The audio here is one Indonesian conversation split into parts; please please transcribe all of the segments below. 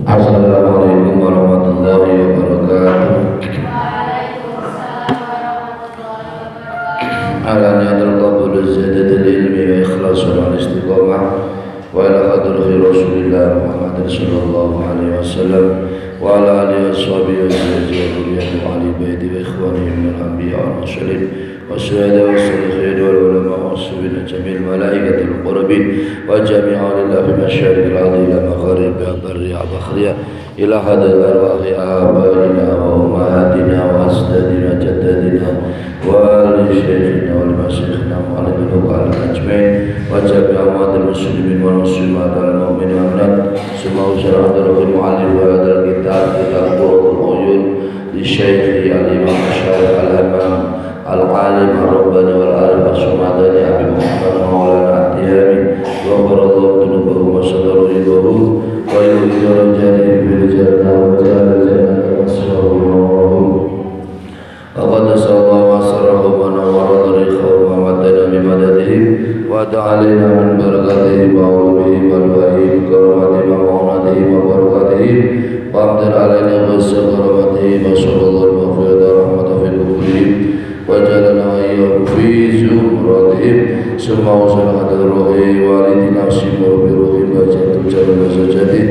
Assalamualaikum warahmatullahi wabarakatuh. Alaniyatul qabul ziyadatul ilmi wa ikhlasul istiqamah wa ila hadrati Rasulillah Muhammad sallallahu alaihi wasallam wa ala alihi washabihi wa zurriyyatihi wa ali baiti wa ikhwanihi min al-anbiya wal mursalin والشهداء والصالحين والعلماء والصالحين جميع الملائكة المقربين وجميع الله في مشارق الأرض إلى مغاربها برها وبحرها إلى حضرة الأرواح آبائنا وأمهاتنا وأجدادنا وجداتنا ولشيخنا ولمشايخنا وعلمنا وعلى أجمعين وجميع أموات المسلمين والمسلمات والمؤمنين والمؤمنات ثم أوصل حضرة المعلم وهذا الكتاب إلى قرة العيون للشيخ الإمام الشارع الإمام العالم الرباني والعارف السمعداني أبي محمد مولانا التهامي غفر الله ذنوبه وستر رضاه ويؤيد رجاله في الجنة وجعل الجنة مسواه وقدس الله وأسره ونور طريقه ومدنا بمدده وأتى علينا من بركته وعلومه وألوائه وكرامته ومعونته وبركاته وأمطر علينا غيث كرامته وصلى الله المغفرة ورحمته في قبورهم وجعلنا وإياهم في زمرتهم ثم وصل حضره والدنا وسيم بروحهم وجعلت جل وزجته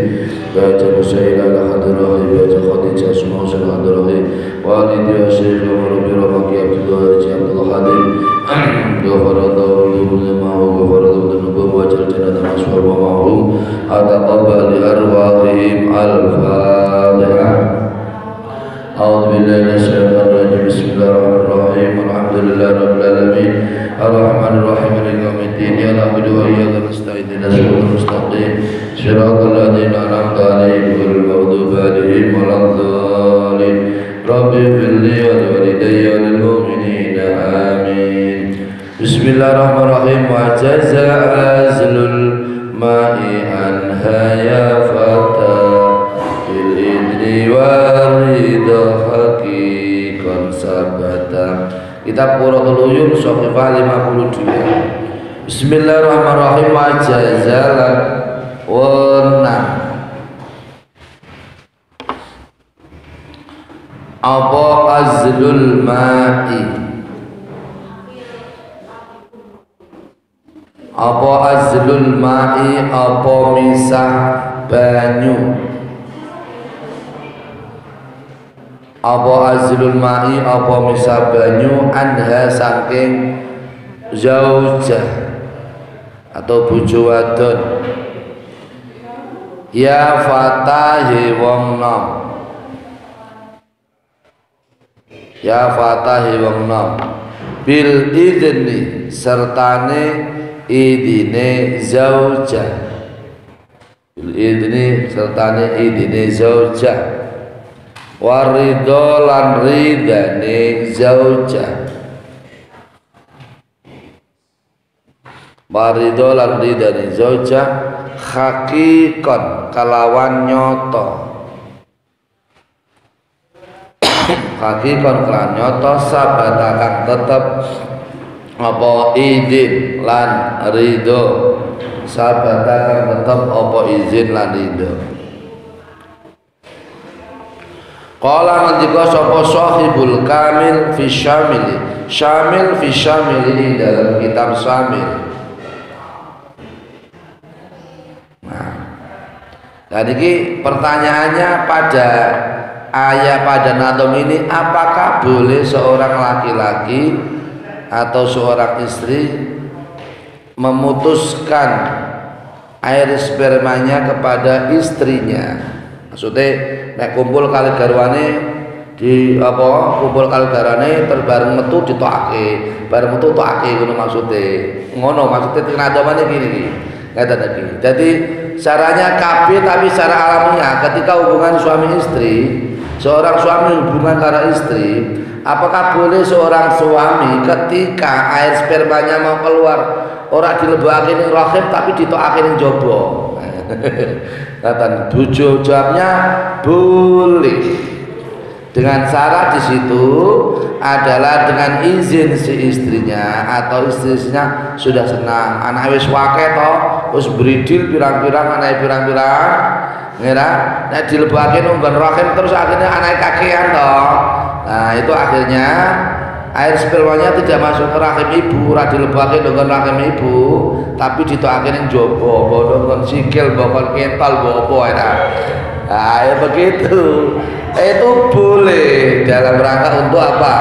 وجعل سائل على حضره وجعل خديجة ثم وصل حضره والدي وشيخ وربي ربك عبد الله عبد الحليم غفر الله لهم معه غفر الله ذنوبهم وجعل جنة مسواه معه أتقبل لأرواحهم الفاتحة. أعوذ بالله من الشيطان الرجيم بسم الله الرحمن الرحيم الحمد لله رب العالمين الرحمن الرحيم مالك يوم الدين إياك نعبد وإياك نستعين اهدنا الصراط المستقيم صراط الذين أنعمت عليهم غير المغضوب عليهم ولا الضالين رب اغفر لي ولوالدي وللمؤمنين آمين. بسم الله الرحمن الرحيم وجزى أزل الماء عنها يا فتى waridha haqiqan sabata. Kitab Qurratul Uyun Sahifah 52. Bismillahirrahmanirrahim. Wa jazalan wenang apa azlul ma'i, apa azlul ma'i, apa misah banyu, apa azlul ma'i, apa misah banyu, anha saking zaujah atau bojo wadon, ya fatahi wong nom, ya fatahi wong nom, bil idni sertane idine zaujah, bil idni sertane idine zaujah, waridho lan ridane zaujah, waridho lan ridane zaujah, hakikon kalawan nyoto, hakikon kalawan nyoto, sabatakan tetep apa izin lan ridho, sabatakan tetep apa izin lan ridho. Qala ngendika sapa sahibul kamil fi syamili, syamil fi syamili dalam kitab Syamil. Nah, ini pertanyaannya pada pada nadom ini, apakah boleh seorang laki-laki atau seorang istri memutuskan air spermanya kepada istrinya? Maksudnya nek kumpul kali garwane di apa, kumpul kali garwane terbareng metu ditokake, bareng metu tokake ngono maksude. Ngono maksude tenadomane gini. Ngeten iki. Jadi caranya kabeh tapi secara alamiah ketika hubungan suami istri, seorang suami hubungan karo istri, apakah boleh seorang suami ketika air spermanya mau keluar ora dilebokake ning rahim tapi ditokake ning jaba? Kata bojo jawabnya boleh, dengan syarat di situ adalah dengan izin si istrinya atau istrinya sudah senang. Anak wis wake to, wis bridil pirang-pirang, anak pirang-pirang ngira nek dilebokake nunggon rahim terus akhirnya anak kakean toh. Nah itu akhirnya air spermanya tidak masuk ke rahim ibu, ora dilebokake nunggon rahim ibu, tapi ditokake ning jaba, nunggon sikil, nunggon kentol, apa ya. Nah ya begitu. Itu boleh dalam rangka untuk apa?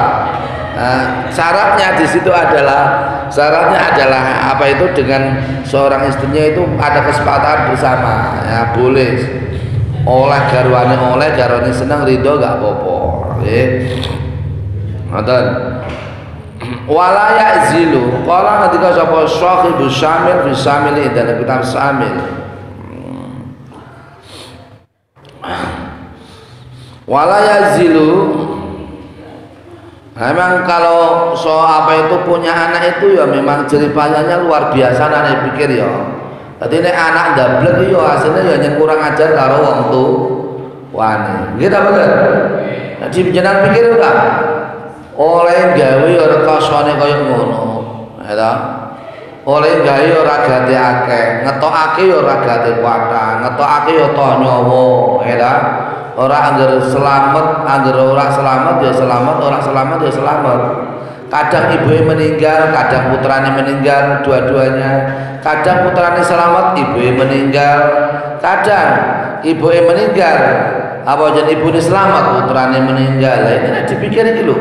Nah, syaratnya di situ adalah apa itu dengan seorang istrinya itu ada kesepakatan bersama ya boleh oleh garwane senang ridho gak apa-apa nggih ngoten wala ya'zilu qala ketika sapa sahibus syamil fi syamil dan kitab syamil wala ya'zilu. Memang kalau apa itu punya anak itu ya memang jeripayanya luar biasa nek pikir ya. Dadi nek anak ndablek ya asline ya nyen kurang ajar karo wong tuwane. Nggih ta bener? Dadi jenengan pikir ora? Oleh gawe ya rekasane kaya ngono. Ya ta? Oleh gawe ora gate akeh, ngetokake ya ora gate kuwata, ngetokake ya to nyawa, ya ta? Orang anggar selamat, anggar orang selamat ya selamat, orang selamat ya selamat. Kadang ibunya meninggal, kadang putranya meninggal, dua-duanya. Kadang putranya selamat, ibunya meninggal. Kadang ibunya meninggal, apa jadi ibunya selamat, putranya meninggal. Nah, ini dipikir gitu loh.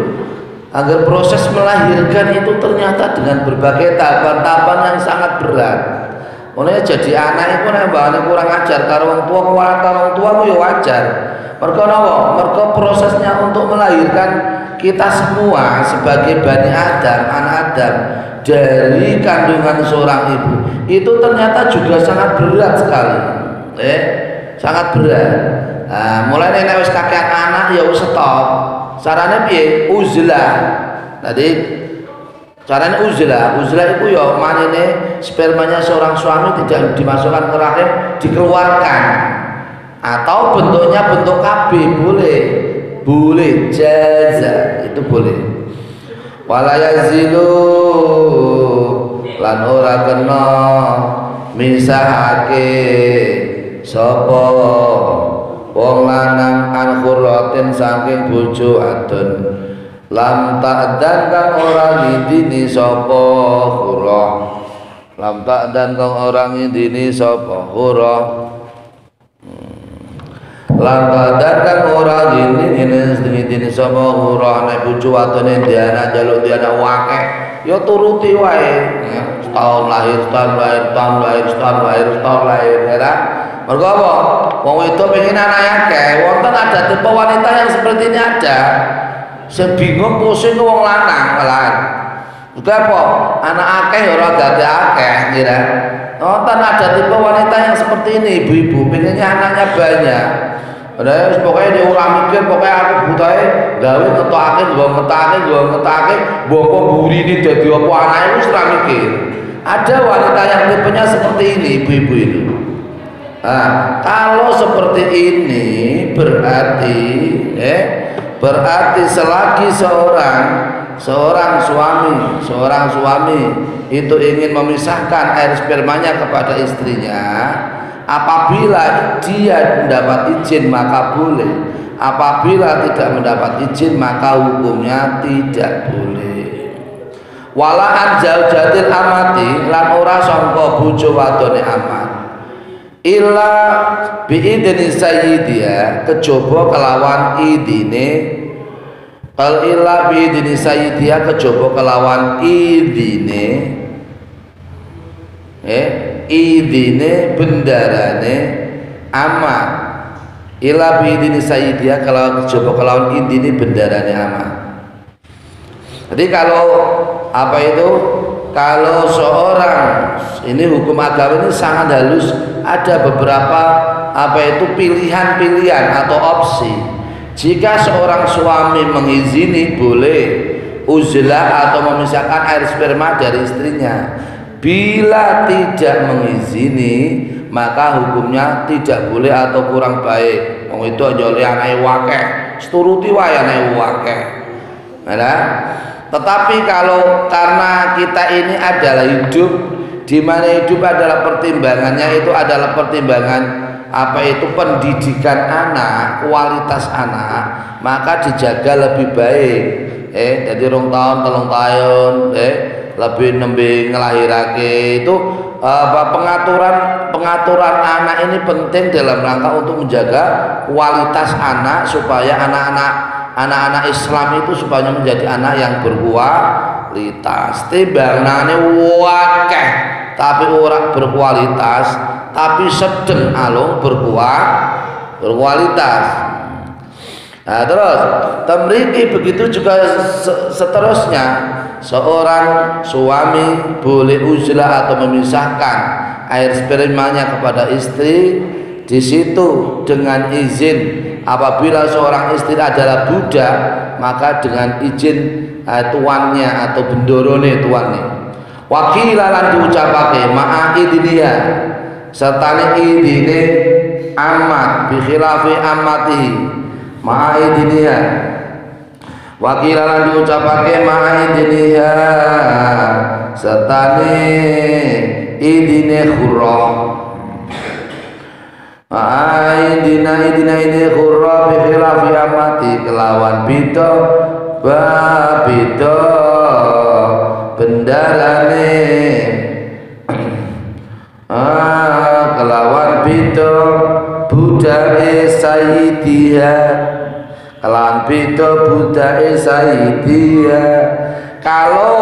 Agar proses melahirkan itu ternyata dengan berbagai tahapan-tahapan yang sangat berat. Mulai jadi anak itu nembakane kurang ajar karo wong tua, karo wong tua ya wajar. Mergo napa? Mergo prosesnya untuk melahirkan kita semua sebagai Bani Adam, anak Adam dari kandungan seorang ibu itu ternyata juga sangat berat sekali. Sangat berat. Nah, mulai nek wis kakean anak ya wis stop. Carane piye? Uzlah. Tadi caranya uzlah itu ya manine spermanya seorang suami tidak dimasukkan ke rahim, dikeluarkan atau bentuknya bentuk KB boleh jaza itu boleh. Wala yazilu lan ora kena misahake sapa wong lanang an khuratin saking bojo adon lam ta'dan kang ora ngidini sapa hurah lam ta'dan kang ora ngidini sapa hurah lam ta'dan kang ora ngidini sapa hurah nek bojo wadone diana jaluk diana wakeh ya turuti wae setahun lahir ya mergo apa wong wedok pengen anak akeh wonten ada tipe wanita yang seperti ini ada. Saya bingung pusing ke wong lanang malahan. Juga apa? Anak akeh ora dadi akeh kira. Nonton ada tipe wanita yang seperti ini ibu-ibu pengennya anaknya banyak. Padahal pokoknya dia ora mikir pokoknya aku butahe gawe ketokake, ngetake, boko burine dadi apa anake wis ora mikir. Ada wanita yang tipenya seperti ini ibu-ibu itu. Nah, kalau seperti ini berarti selagi seorang suami itu ingin memisahkan air spermanya kepada istrinya, apabila dia mendapat izin maka boleh, apabila tidak mendapat izin maka hukumnya tidak boleh. Wala anjal jatil amati lan ora sangka bojo wadone amat illa biidni sayyidiya kejaba kelawan idine illa biidni sayyidiya kejaba kelawan idine idine bendarane amat illa biidni sayyidiya kelawan kejaba kelawan idine bendarane amat. Jadi kalau apa itu kalau seorang ini hukum agama ini sangat halus, ada beberapa apa itu pilihan-pilihan atau opsi. Jika seorang suami mengizini boleh uzlah atau memisahkan air sperma dari istrinya. Bila tidak mengizini maka hukumnya tidak boleh atau kurang baik. Wong itu aja oleh anake wakeh, seturuti wae anake wakeh. Nah, tetapi kalau karena kita ini adalah hidup di mana hidup adalah pertimbangannya itu adalah pertimbangan apa itu pendidikan anak, kualitas anak, maka dijaga lebih baik. Jadi rong tahun, telung tahun, lebih nembe ngelahirake itu pengaturan anak ini penting dalam rangka untuk menjaga kualitas anak supaya anak-anak Islam itu supaya menjadi anak yang berkualitas. Timbangannya wakeh tapi orang berkualitas, tapi sedeng alung berkualitas. Nah, terus temriki begitu juga seterusnya, seorang suami boleh uzlah atau memisahkan air spermanya kepada istri di situ dengan izin. Apabila seorang istri adalah budak, maka dengan izin tuannya atau bendorone tuannya. Wakila lan diucapake ma'a idniya serta idine amat bi khilafi amati ma'a idniya. Wakila lan diucapake ma'a idniya serta idine khurrah. Idina ini khurra bi khilafi amati kelawan bida bendarane kelawan bida budake sayyidiha kelawan bida budake sayyidiha. Kalau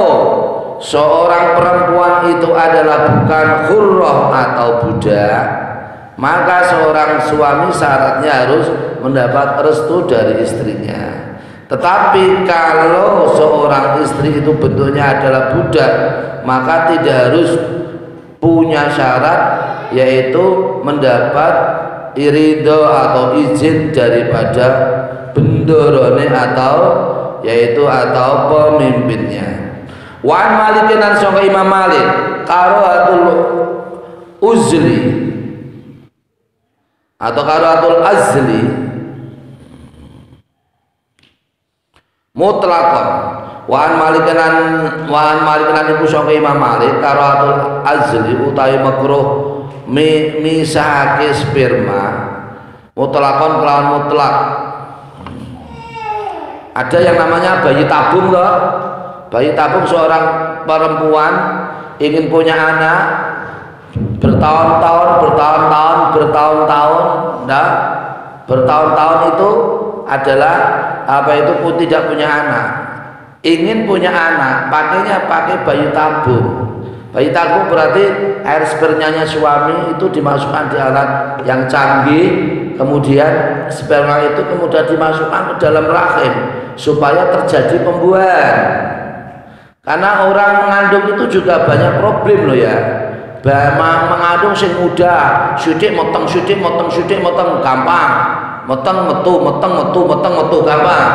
seorang perempuan itu adalah bukan khurrah atau budak, maka seorang suami syaratnya harus mendapat restu dari istrinya. Tetapi kalau seorang istri itu bentuknya adalah budak, maka tidak harus punya syarat, yaitu mendapat irido atau izin daripada bendorone atau pemimpinnya. Wan Malikin dan sangka Imam Malik karahatul uzli atau karahatul azli mutlaqan. Wan Malikan iku sangka Imam Malik karahatul azli utawi makruh misahake sperma mutlaqan kelawan mutlak. Ada yang namanya bayi tabung loh. Bayi tabung, seorang perempuan ingin punya anak bertahun-tahun itu adalah pun tidak punya anak, ingin punya anak, pakai bayi tabung. Bayi tabung berarti air spermanya suami itu dimasukkan di alat yang canggih, kemudian sperma itu kemudian dimasukkan ke dalam rahim supaya terjadi pembuahan. Karena orang mengandung itu juga banyak problem loh ya. Mengandung sing muda, syuting motong gampang, meteng metu gampang.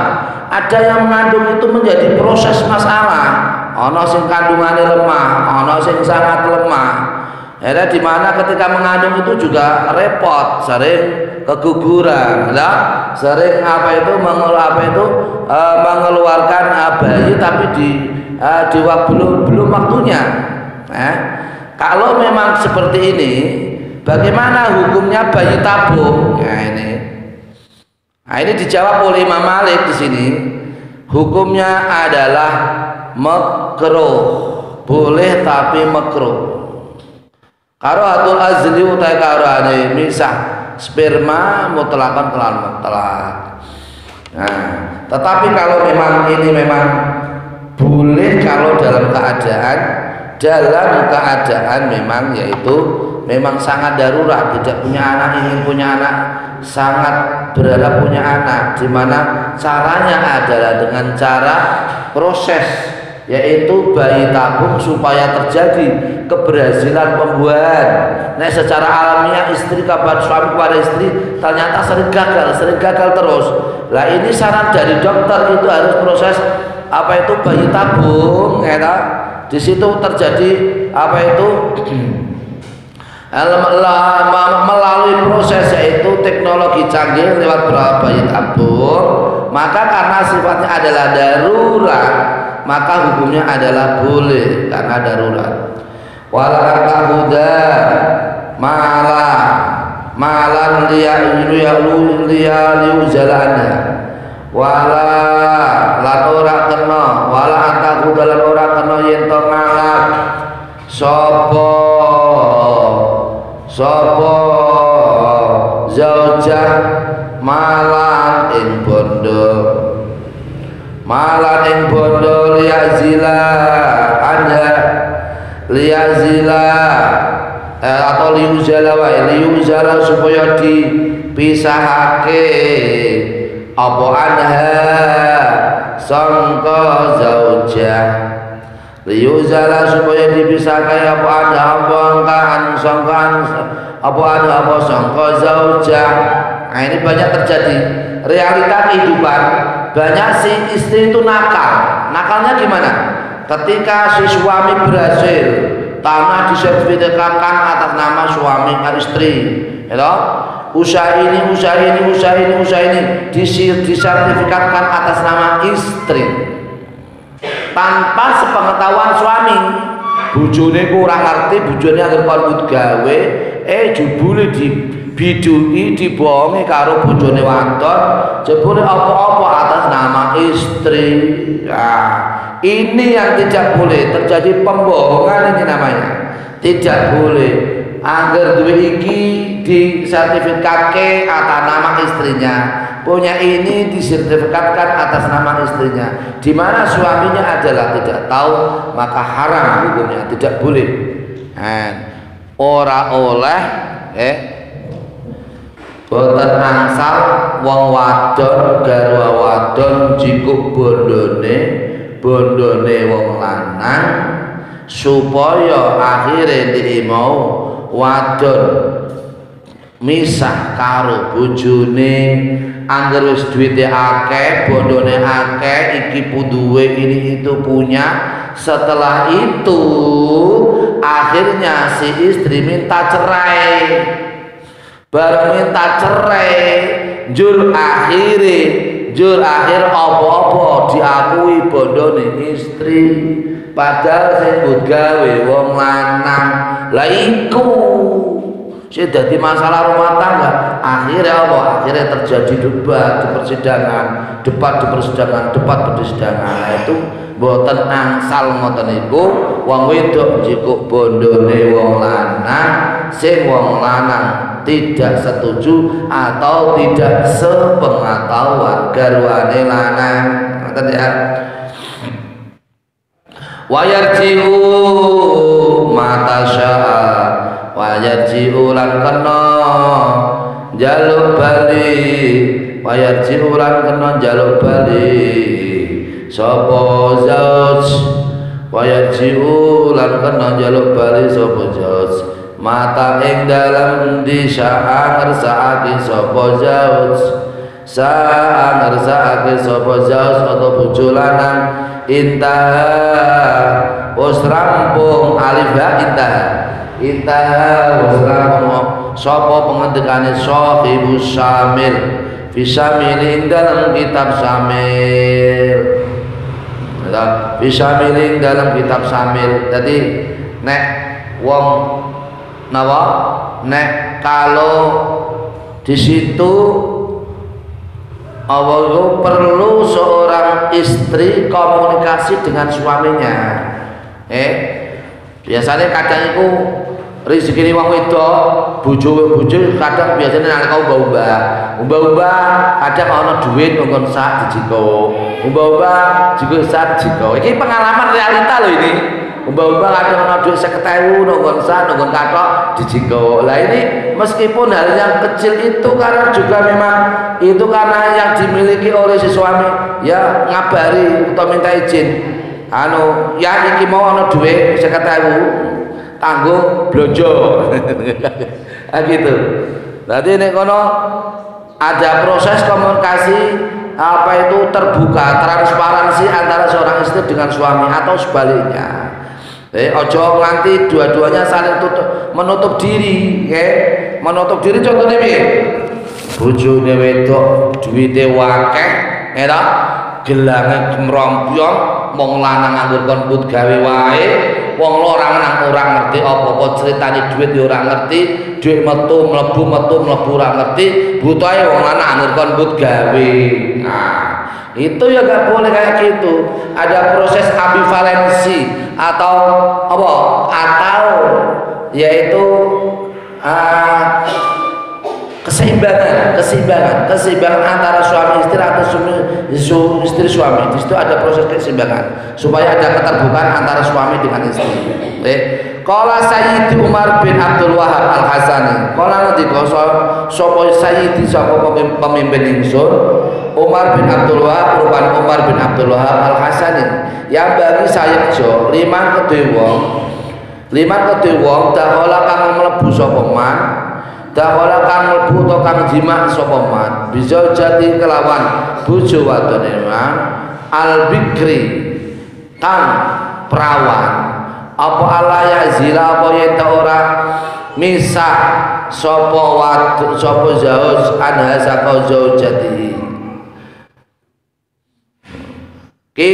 Ada yang mengandung itu menjadi proses masalah. Ono sing kandungannya lemah, ono sing sangat lemah. Ada di mana ketika mengandung itu juga repot, sering keguguran, sering mengeluarkan bayi tapi di waktu belum waktunya. Kalau memang seperti ini, bagaimana hukumnya bayi tabung? Ini dijawab oleh Imam Malik di sini. Hukumnya adalah makruh, boleh tapi makruh. Karahatul azli utai karane misah sperma mutlaqan kelawan mutlak. Nah, tetapi kalau memang ini memang boleh kalau dalam keadaan memang yaitu memang sangat darurat, tidak punya anak, ingin punya anak, sangat berharap punya anak, di mana caranya adalah dengan cara proses, yaitu bayi tabung supaya terjadi keberhasilan pembuahan. Nah, secara alamiah istri kepada suami kepada istri ternyata sering gagal terus. Lah ini saran dari dokter itu harus proses bayi tabung, di situ terjadi melalui proses yaitu teknologi canggih lewat bayi tabung. Maka karena sifatnya adalah darurat, maka hukumnya adalah boleh karena darurat. Wala tahuda malah malan liuzalana wala lan ora kena wala antaku dalan ora kena yen to ngalap sapa zaujah malan ing bondo liyazila atau liuzala supaya dipisahake apa anha sangka zaujah liuzala supaya dipisahake apa anha apa sangka zaujah. Nah ini banyak terjadi realita kehidupan. Banyak si istri itu nakalnya gimana? Ketika si suami berhasil tanah disertifikatkan atas nama suami dan istri, ya, usaha ini disertifikatkan atas nama istri tanpa sepengetahuan suami. Bojone kurang ngerti, bojone anggere kon gawe, jebule dibidui dibohongi karo bojone wadon, jebule apa-apa atas nama istri. Nah, ini yang tidak boleh terjadi, pembohongan ini namanya. Tidak boleh. Angger duwe iki disertifikatke atas nama istrinya, punya ini disertifikatkan atas nama istrinya, di mana suaminya adalah tidak tahu, maka haram hukumnya, tidak boleh. Ora oleh boten angsal wong wadon garwa wadon jikuk bondone wong lanang supaya akhirnya dia mau wadon misah karo bojone. Angger wis duwite akeh, bondone akeh, iki duwe ini itu punya. Setelah itu akhirnya si istri minta cerai. Baru minta cerai, jur akhir apa-apa diakui bondone istri. Padahal sebut gawe wong lanang. Lah iku sing dadi masalah rumah tangga. Akhirnya apa? Akhirnya terjadi debat di persidangan. Itu boten angsal ngoten niku wong wedok jikuk bondone wong lanang, sing wong lanang tidak setuju atau tidak sepengetahuan garwane lanang. Ngoten ya. Wayarji'u matasya wayarji'u lan kena jaluk bali wayarji'u lan kena jaluk bali sapa zauj wayarji'u lan kena jaluk bali sapa zauj mata ing dalam di ngersakake sapa zauj ngersakake sapa zauj atau bojo lanang intaha wis rampung alif ba intaha wis rampung sapa pengendikane Shahibus Syamil fi Syamil dalam kitab Syamil. Fi Syamil dalam kitab Syamil. Jadi nek wong napa nek kalau di situ Allah perlu seorang istri komunikasi dengan suaminya. Biasanya kadang itu rezeki wong wedok, bojo kadang biasanya nalika umbah-umbah kadang ana duit nggon sak dijiko. Umbah-umbah juga sak dijiko. Iki pengalaman realita loh ini. Umbah-umbah kadang ana duit 50.000 nggon sak nggon kathok dijiko. Lah ini meskipun hal yang kecil itu karena juga memang itu karena yang dimiliki oleh si suami, ya ngabari atau minta izin. Ya iki mau ana duit 50.000 tanggo blonjo. Gitu. Berarti nek kono ada proses komunikasi apa itu terbuka, transparansi antara seorang istri dengan suami atau sebaliknya. Ojo nganti dua-duanya saling menutup diri, menutup diri contohnya piye? Bojone wedok duwite akeh, gelange gemrompyong wong lanang nganggur kon put gawe wae wong lorang nang ora ngerti apa-apa critane dhuwit ya ora ngerti dhuwit metu mlebu ora ngerti butahe wong lanang nganggur kon put gawe. Nah itu ya gak boleh kayak gitu. Ada proses ambivalensi atau apa atau yaitu keseimbangan antara suami istri atau istri suami. Di situ ada proses keseimbangan supaya ada keterbukaan antara suami dengan istri. Qala Sayyidi Umar bin Abdul Wahab Al-Hasani. Qala nanti sapa Sayyidi sapa pemimpin ingsun Umar bin Abdul Wahab rupan Umar bin Abdul Wahab Al-Hasani. Ya bagi sayekjo liman kedhe wong dakhala kang mlebu sapa man dakhala kang mlebu utawa kang jima sapa man bisa jati kelawan bojo wadone man al-bikri kang perawan apa alaya zila apa yen ora misah sapa wadu sapa zaus anha saka zaujati ki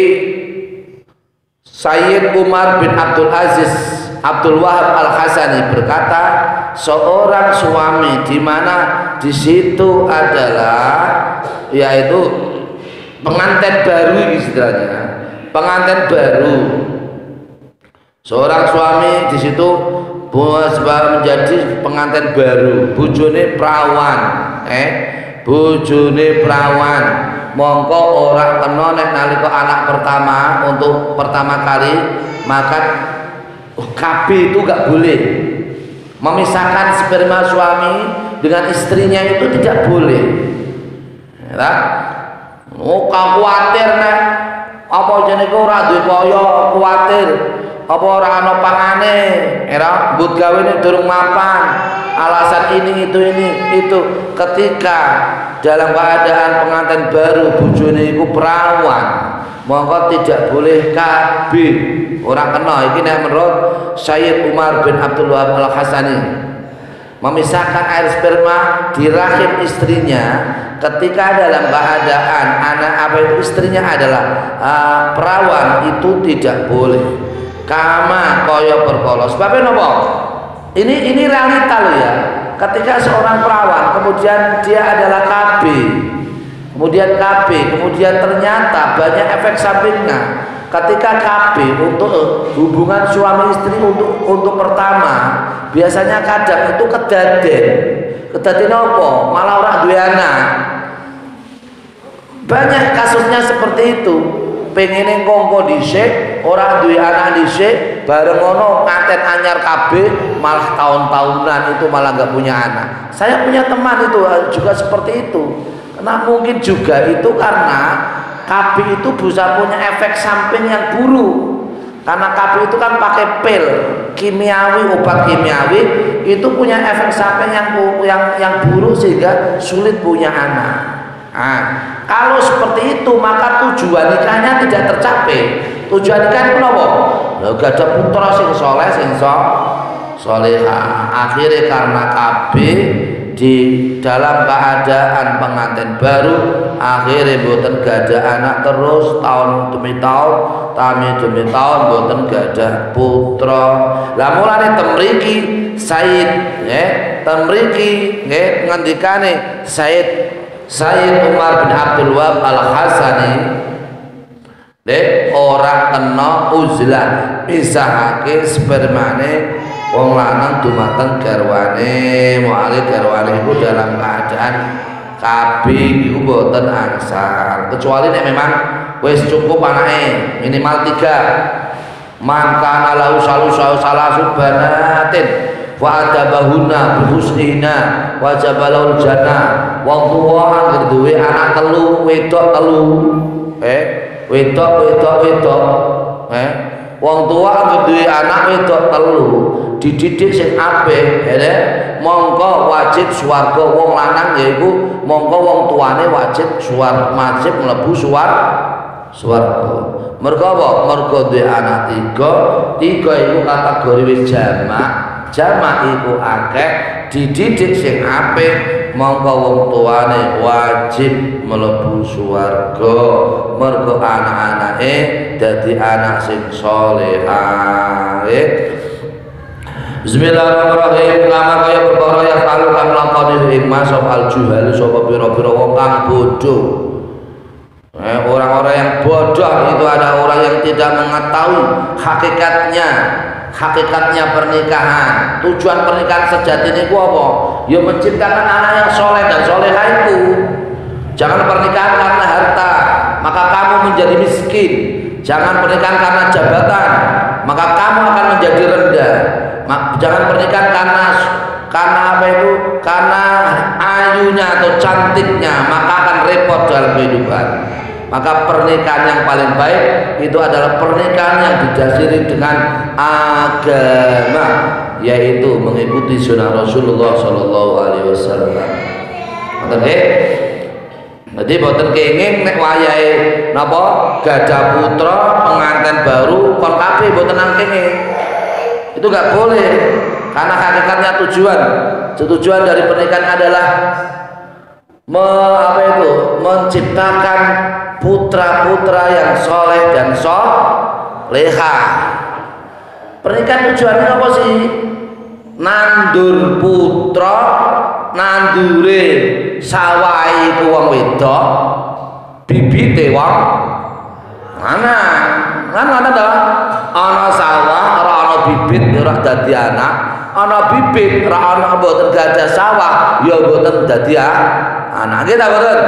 Sayyid Umar bin Abdul Aziz Abdul Wahab Al-Hasani berkata seorang suami di mana di situ adalah yaitu pengantin baru istilahnya pengantin baru. Seorang suami di situ menjadi pengantin baru, bojone perawan, bojone perawan. Mongko ora kena nek nalika anak pertama untuk pertama kali maka KB itu gak boleh. Memisahkan sperma suami dengan istrinya itu tidak boleh. Ya. Oh, khawatir nek apa jenenge ora duwe kaya kuwatir. Apa ora ana pangane, era mbut gawene durung mapan. Alasan ini itu ketika dalam keadaan pengantin baru bojone iku perawan, mongko tidak boleh KB. Ora kena iki nek menurut Sayyid Umar bin Abdul Wahab Al-Hasani. Memisahkan air sperma di rahim istrinya ketika dalam keadaan anak apa itu istrinya adalah perawan itu tidak boleh. Kama koyo perkara sebabnya nopo ini realita loh ya. Ketika seorang perawan kemudian dia adalah KB kemudian ternyata banyak efek sampingnya. Ketika KB untuk hubungan suami istri untuk pertama biasanya kadang itu kedaden apa malah orang duwe anak. Banyak kasusnya seperti itu. Pengen kongko dhisik ora duwe anak dhisik bareng ngono nganten anyar kabeh malah tahun-tahunan itu malah nggak punya anak. Saya punya teman itu juga seperti itu. Karena mungkin juga itu karena KB itu bisa punya efek samping yang buruk. Karena KB itu kan pakai pil kimiawi, obat kimiawi itu punya efek samping yang buruk sehingga sulit punya anak. Nah, kalau seperti itu maka tujuan nikahnya tidak tercapai. Tujuan nikah itu apa? Lah gak ada putra sing saleh sing salehah. Akhirnya karena KB di dalam keadaan pengantin baru akhirnya mboten gada anak terus tahun demi tahun mboten gada putra. Lah mulane temriki Said temriki ngendikane Sayyid Umar bin Abdul Wahab Al-Hasani ora kena uzlah misahake spermane wong lanang dumateng garwane muale garwane iku dalam keadaan KB iku mboten angsal kecuali nek memang wis cukup anake minimal 3 mangkana lau salah subhanatin wa adabahuna bihusnina wa jabalul jannah wong tuwa anggere duwe anak telu wedok telu wong tuwa anggere duwe anak wedok telu dididik sing apik mongko wajib swarga wong lanang yaiku mongko wong tuane wajib mlebu swarga. Mergo apa? Mergo duwe anak 3 iku kategori wis jamak iku akeh dididik sing apik mongko wong tuane wajib mlebu swarga mergo anak-anake dadi anak sing salehah. Bismillahirrahmanirrahim. Lama kaya perkara ya kalu kang lakoni ing masab al-juhal sapa pira-pira wong kang bodoh. Orang-orang yang bodoh itu ada orang yang tidak mengetahui hakikatnya pernikahan. Tujuan pernikahan sejati ini apa? Ya menciptakan anak yang soleh dan soleha itu. Jangan pernikahan karena harta, maka kamu menjadi miskin. Jangan pernikahan karena jabatan, maka kamu akan menjadi rendah. Jangan pernikahan karena apa itu? Karena ayunya atau cantiknya, maka akan repot dalam kehidupan. Maka pernikahan yang paling baik itu adalah pernikahan yang didasari dengan agama, yaitu mengikuti sunnah Rasulullah Sallallahu Alaihi Wasallam. Jadi boten kenging nek wayahe napa gadah putra pengantin baru kon kabeh boten nang kenging. Itu enggak boleh, karena hakikatnya tujuan dari pernikahan adalah menciptakan putra-putra yang soleh dan soleha. Pernikahan tujuannya apa sih? Nandur putra, nandure sawai ku wong wedok, bibite wong lanang. Kan ana ta? Ana sawah, ora ana bibit, ora dadi anak. Ana bibit, ora ana mboten gadah sawah, ya mboten dadi anak. Nggih ta mboten?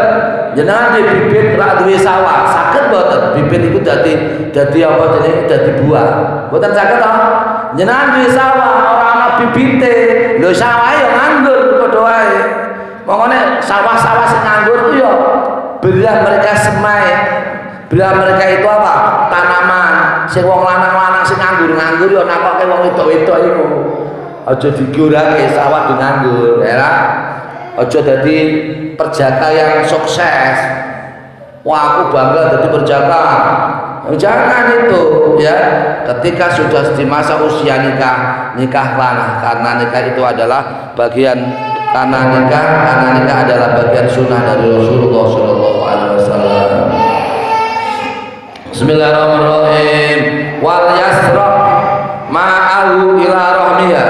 Jenengan di bibit rak duwe sawah, saged mboten bibit iku dadi apa jenenge dadi buah. Mboten saged ta? Jenengan duwe sawah ora ana bibite, lho sawahe yo nganggur padha wae. Pokoknya sawah-sawah sing nganggur itu ya belah mereka semai. Belah mereka itu apa? Tanaman. Sing wong lanang-lanang sing nganggur ya nakoke wong wedok-wedok iku. Aja digorake sawah nganggur, ya. Aja dadi perjaka yang sukses. Wah, aku bangga jadi perjaka. Jangan itu, ya. Ketika sudah di masa usia nikahlah, karena nikah itu adalah bagian karena nikah adalah bagian sunnah dari Rasulullah Sallallahu Alaihi Wasallam. Bismillahirrahmanirrahim. Wal yasraq ma'ahu ila rahmiya.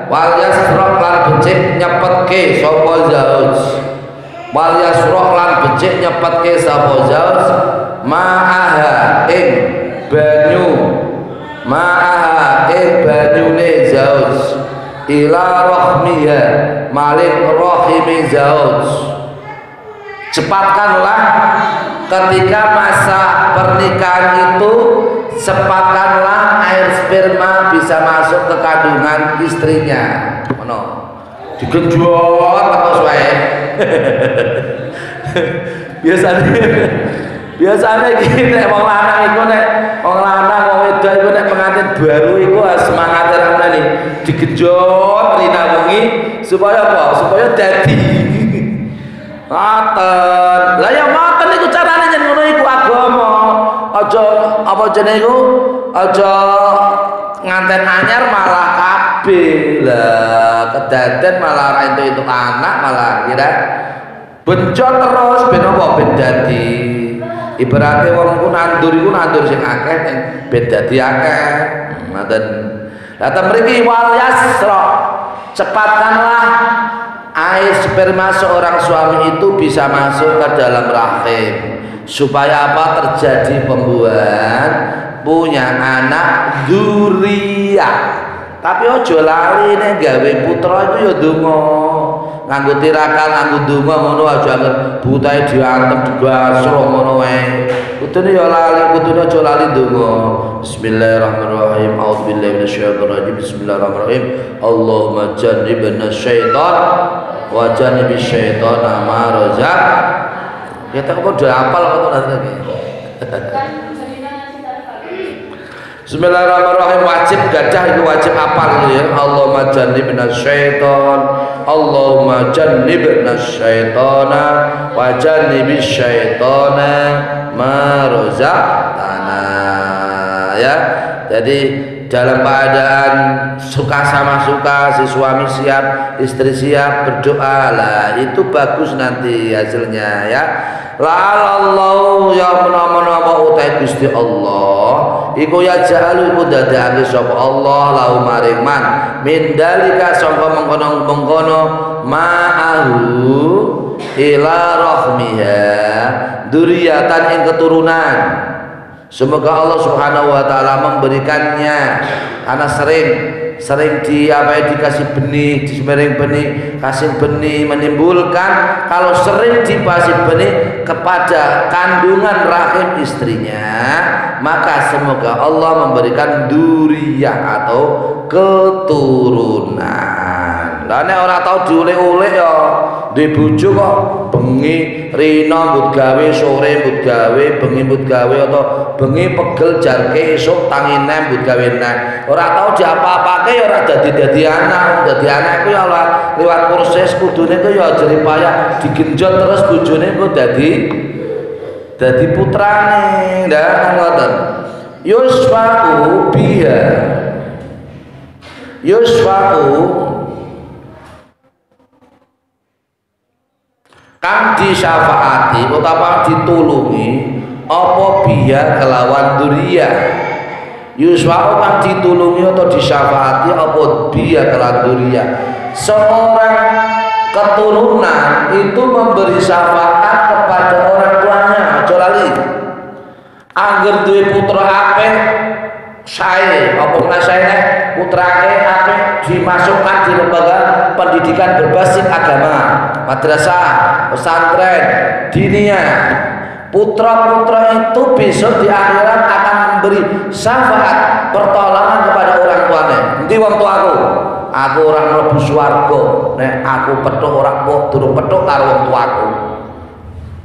Wal yasraq lan becik nyepetke sapa zauj. Wal yasraq lan becik nyepetke sapa zauj ma'aha ing banyu. Ma'aha ing banyune zauj ila rahmiya malik rahimi zauj. Cepatkanlah ketika masa pernikahan itu, cepatkanlah air sperma bisa masuk ke kandungan istrinya. Ono digenjot terus wae. Biasanya iki nek wong lanang iku nek wong wedok iku nek pengantin baru iku semangate ra ngene digenjot rinawungi supaya apa? Supaya dadi maten. Lah ya maten iku carane yen ngono iku agama. Aja apa jenenge iku? Aja nganten anyar malah kabeh. Lah kedaden malah ra entuk anak malah kira bencot terus ben apa ben dadi. Ibaratnya wong ku nandur sing akeh ben dadi akeh. Ngoten. Lah ta mriki wal yasra. Cepatkanlah air sperma seorang suami itu bisa masuk ke dalam rahim supaya apa? Terjadi pembuahan, punya anak dzurriyyah. Tapi ojo lali nek gawe putra itu ya donga. Nganggo tirakat, nganggo donga ngono aja butahe diantem digasro ngono wae. Kudune ya lali, kudune aja lali donga. Bismillahirrahmanirrahim. A'udzubillahi minasyaitonir rajim. Bismillahirrahmanirrahim. Allahumma jannibna syaitan wa jannibish syaitana ma razaq. Kita kok udah hafal kok nanti. Bismillahirrahmanirrahim. Wajib gadah itu wajib apal gitu ya. Allahumma jannibna syaitan, Allahumma jannibna syaitana wa jannibish syaitana ma razaqtana. Ya. Jadi dalam keadaan suka sama suka, si suami siap, istri siap, berdoa lah, itu bagus nanti hasilnya ya. La'alallahu ya menawa utai Gusti Allah iku ya ja'alu iku dadekake sapa Allah lahu maring man min dalika sangka mengkono-mengkono ma'ahu ila rahmiha dzurriatan ing keturunan. Semoga Allah Subhanahu wa taala memberikannya, karena sering dikasih benih, dismering benih, kasih benih menimbulkan, kalau sering dikasih benih kepada kandungan rahim istrinya, maka semoga Allah memberikan dzurriyyah atau keturunan. Lah nek ora tau diulek-ulek ya di bojo kok bengi rina mbut gawe, sore mbut gawe, bengi mbut gawe, atau bengi pegel jarke esuk tangi nem mbut gawe neh. Ora tau diapa-apake ya ora dadi anak. Dadi anak ku ya liwat proses kudune ku ya jeri payah digenjot terus bojone ku dadi putrane. Ndak ngoten. Yusfa'u biha. Yusfa'u kang disyafaati utawa ditulungi apa biya kelawan dzurriyyah. Yuswa'u kang ditulungi atau disyafaati apa biya kelawan dzurriyyah. Seorang keturunan itu memberi syafaat kepada orang tuanya. Aja lali. Angger duwe putra apik sae apa menasane putrane apik dimasukkan di lembaga pendidikan berbasis agama, madrasah, pesantren, diniyah. Putra-putra itu besok di akhirat akan memberi syafaat pertolongan kepada orang tuanya. Nanti wong tuaku, aku orang mlebu swarga nek aku petuk ora durung petuk karo wong tuaku.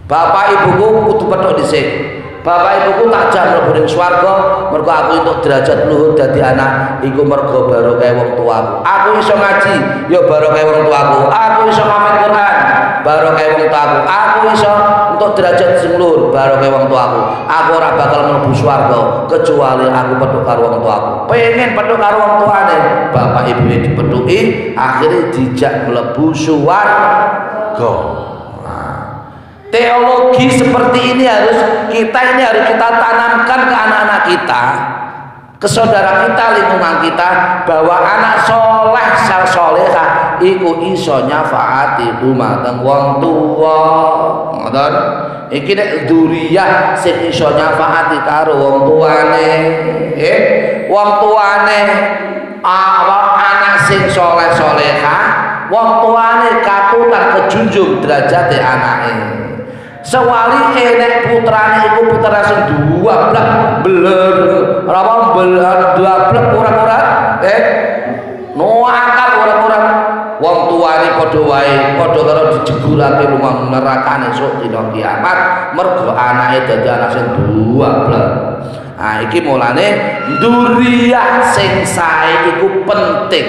Bapak ibuku kudu petuk dhisik. Bapak ibuku tak jam mlebu ning swarga mergo aku entuk derajat luhur dadi anak iku mergo barokah wong tuaku. Aku iso ngaji ya barokah wong tuaku. Aku iso hafal Quran barokah wong tuaku. Aku iso untuk derajat sing luhur barokah wong tuaku. Aku ora bakal mlebu swarga kecuali aku petuk karo wong tuaku. Pengen petuk karo wong tuane, bapak ibu dipethuki akhirnya dijak mlebu swarga. Teologi seperti ini harus kita tanamkan ke anak-anak kita, ke saudara kita, lingkungan kita, bahwa anak soleh saleh iku iso nyafaati dumateng wong tuwa. Ngoten. Iki nek dzurriyyah sing iso nyafaati karo wong tuane. Wong tuane anak sing soleh salehah, wong tuane katutan kejunjung derajate anake. Sewali enek putrane iku putra sing duablek beler apa duablek ora-ora noakal ora-ora wong tuane padha wae padha karo dijegurake lumang nerakane esuk dina kiamat mergo anake dadi anak sing duablek. Nah iki mulane dzurriyyah sing sae iku penting.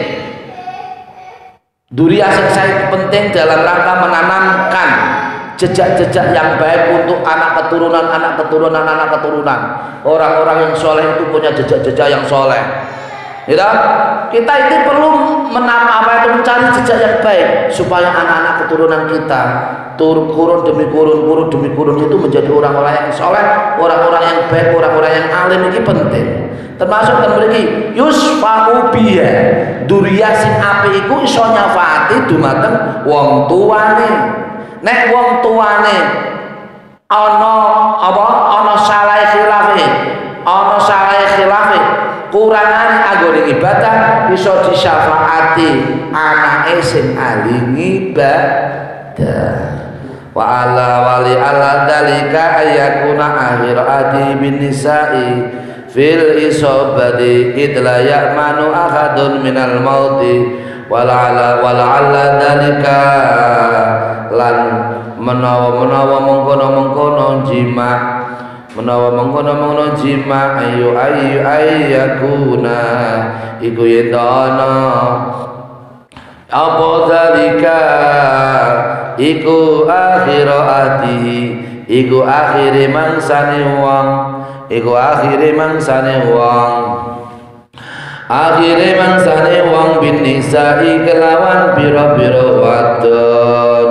Dzurriyyah sing sae penting dalam rangka menanamkan jejak-jejak yang baik untuk anak keturunan. Orang-orang yang soleh itu punya jejak-jejak yang soleh. Ya, kita ini perlu mencari jejak yang baik supaya anak-anak keturunan kita kurun demi kurun itu menjadi orang-orang yang soleh, orang-orang yang baik, orang-orang yang alim. Ini penting. Termasuk dan mriki yusfa'u biha, dzurriyyah sing apik iku iso nyafaati dumateng wong tuane. Nek wong tuane ana salah khilafe kurangane anggone ibadah iso disyafaati anake sing ahli ibadah. Wa ala wali ala dalika ayakuna akhir adi bin nisa'i fil isobati idla ya'manu ahadun minal mauti wala dalika lan menawa mengkono jima ayu ayakuna iku yendana apa dalika iku akhirati iku akhire mangsane wong akhire mangsane wong bin nisa'i kelawan pira-pira wadon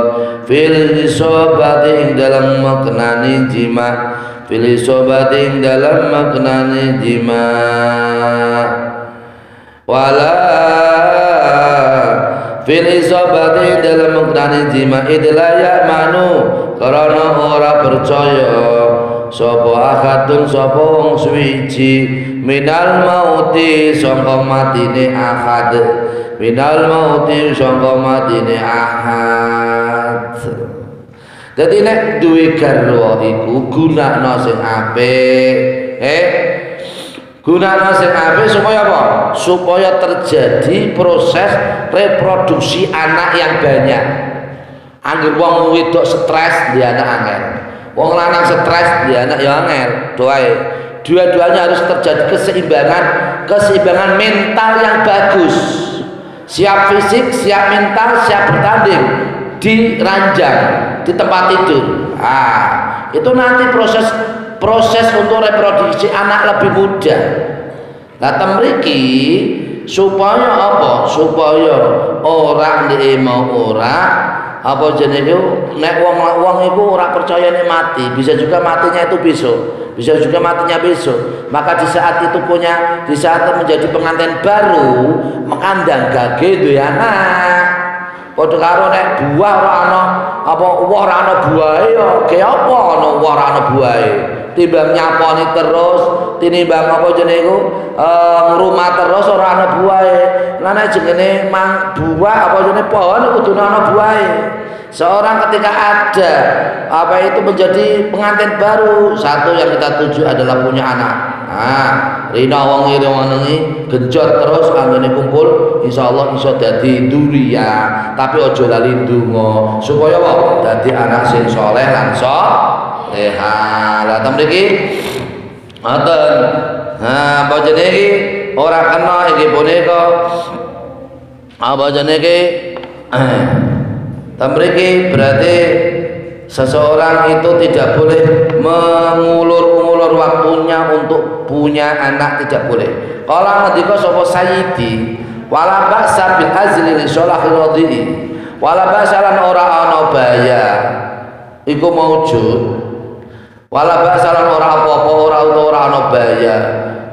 fil isobati ing dalam maknani jima fil isobati ing dalam maknani jima wala fil isobati dalam maknani jima idlaya manu karena ora percaya sapa akadun sapa wong suwiji minal mauti sangka matine akad minal mauti sangka matine ahad. Dadi nek duwe garwa iku gunakno sing apik gunakno sing apik supaya apa? Supaya terjadi proses reproduksi anak yang banyak. Angger wong wedok stres dia anak angel, wong lanang stres dia anak ya angel. Doae dua-duanya harus terjadi keseimbangan mental yang bagus, siap fisik, siap mental, siap bertanding di ranjang, di tempat tidur. Itu nanti proses untuk reproduksi anak lebih mudah. Nah temriki supaya apa? Supaya orang mau apa jenenge nek wong iku ora percaya nek mati, bisa juga matinya itu besok, bisa juga matinya besok. Maka di saat itu di saat menjadi pengantin baru, mengandang gage duwe anak. Padha karo nek buah ora ana apa ora ana buahe ya ge apa ana ora ana buahe. Timbang nyaponi terus, tinimbang apa jenenge iku ngrumah terus ora ana buahe. Lah nek jenenge mang buah apa jenenge pohon kudu ana buahe. Seorang ketika ada apa itu menjadi pengantin baru, satu yang kita tuju adalah punya anak. Rina wong ngengi genjot terus anggone kumpul, insyaallah iso dadi duriya, tapi aja lali ndonga supaya apa? Dadi anak sing saleh lan salehah. Lah ta mriki ngoten. Apa jenenge iki ora kena iki punika apa jenenge iki tamriki berarti seseorang itu tidak boleh mengulur-ulur waktunya untuk punya anak, tidak boleh. Kalau ngendika sapa sayyidi wala ba'sa bil azli li sholahir radhi wala ba'sa lan ora ana baya iku maujud wala ba'sa lan ora apa-apa ora ana baya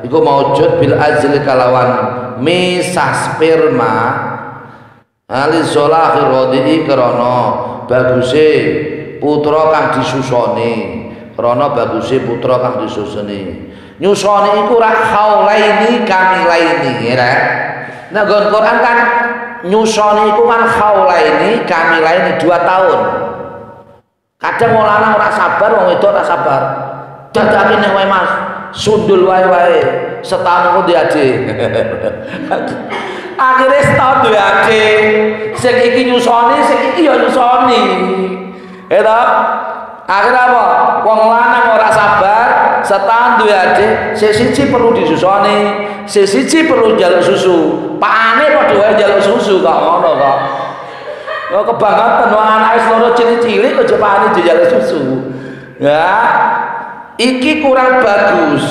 iku maujud bil azli kalawan misah sperma ali sholahir radhi krana baguse putra kang disusoni, krana baguse putra kang disusoni. Nyusoni iku ra haulaini kamilaini ya. Nah nggon Quran kan nyusoni iku kan haulaini kamilaini 2 tahun. Kadang wong lanang ora sabar, wong wedok ora sabar. Dadake nek wae Mas, sundul wae setahun ku diade. Akhirnya setahun duwe adik, sing iki nyusoni, sing iki ya nyusoni. Eta akhirnya apa? Wong lanang ora sabar, setahun duwe adik, siji perlu disusoni, siji perlu njaluk susu. Pakane padha wae njaluk susu kok ngono kok. Yo kebangetan wong anake loro cilik-cilik kok jepane njaluk susu. Ya, iki kurang bagus.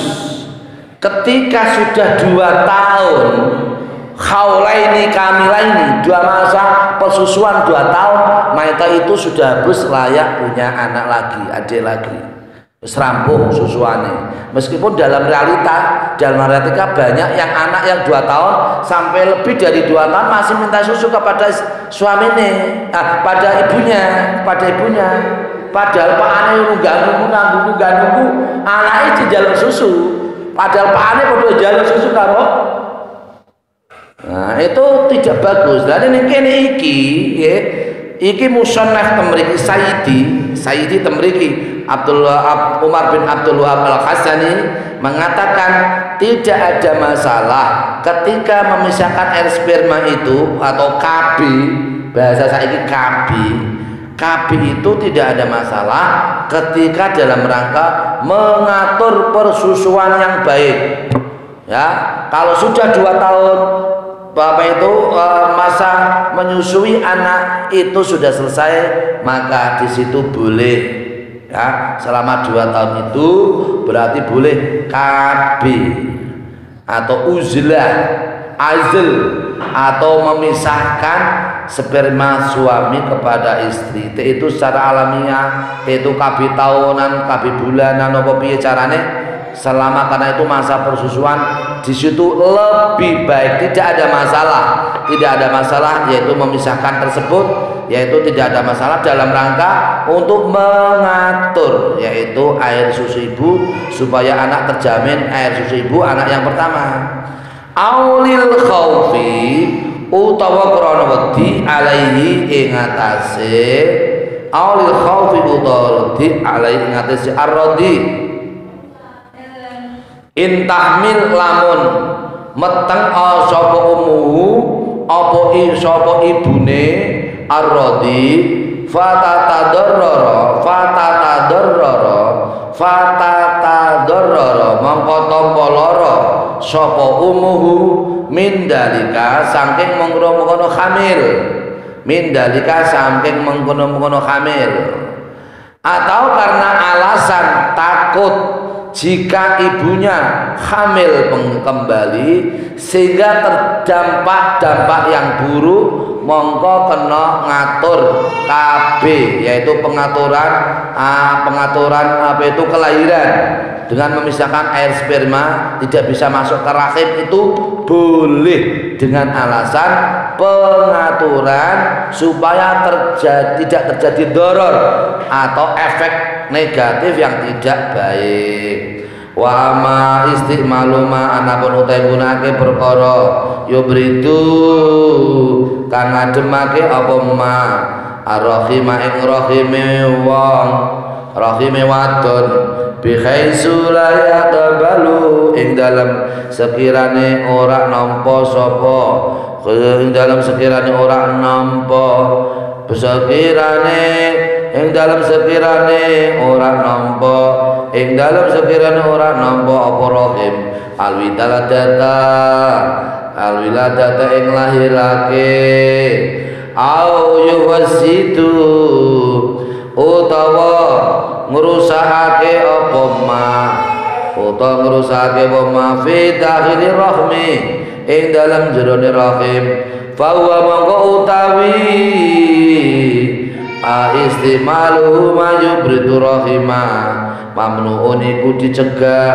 Ketika sudah 2 tahun haulaini kamilaini 2 masa persusuan 2 tahun mereka itu sudah harus layak punya anak lagi, adik lagi, serampung susuannya. Meskipun dalam realita banyak yang anak yang 2 tahun sampai lebih dari 2 tahun masih minta susu kepada suaminya, pada ibunya, padahal pak ane nunggu anaknya dijaluk susu, padahal pak ane padha jaluk susu karo. Nah itu tidak bagus. Dan ini kene iki musannaf temriki Sayyidi temriki Umar bin Abdul Wahab Al-Hasani mengatakan tidak ada masalah ketika memisahkan air sperma itu atau KB, bahasa saiki KB itu tidak ada masalah ketika dalam rangka mengatur persusuan yang baik. Ya, kalau sudah 2 tahun Bapak itu masa menyusui anak itu sudah selesai, maka di situ boleh ya, selama 2 tahun itu berarti boleh KB atau uzlah azl atau memisahkan sperma suami kepada istri. Itu secara alamiah, itu kabi tahunan, kabi bulanan apa piye carane? Selama karena itu masa persusuan di situ lebih baik, tidak ada masalah yaitu memisahkan tersebut, yaitu tidak ada masalah dalam rangka untuk mengatur yaitu air susu ibu supaya anak terjamin air susu ibu anak yang pertama. Aulil khaufi utawa krana wedi alaihi ing atase, aulil khaufi utawa wedi alaihi ing atase arrodi intahmil lamun meteng sapa umuhu apa sapa ibune arrodi fatatadarrara mongko tampa lara sapa umuhu min dalika saking mengkono-mengkono hamil atau karena alasan takut jika ibunya hamil kembali sehingga terdampak dampak yang buruk, mongko kena ngatur KB yaitu pengaturan apa itu kelahiran dengan memisahkan air sperma tidak bisa masuk ke rahim itu boleh dengan alasan pengaturan supaya tidak terjadi doror atau efek negatif yang tidak baik. Wa ma istimalu ma anapun utai gunake perkara yubridu kang ngademake apa ma arrahima ing rahime wadon bi khaisu la yaqbalu ing dalam sekirane ora nampa sapa ing dalam sekirane ora nampa ing dalam sekirane ora nampa apa rahim alwiladata ing lahirake au yuwasitu utawa ngrusakake apa ma fi dakhili rahmi ing dalam jerone rahim fa huwa mongko utawi istimaluhu majubritu rahima mamnuun iku dicegah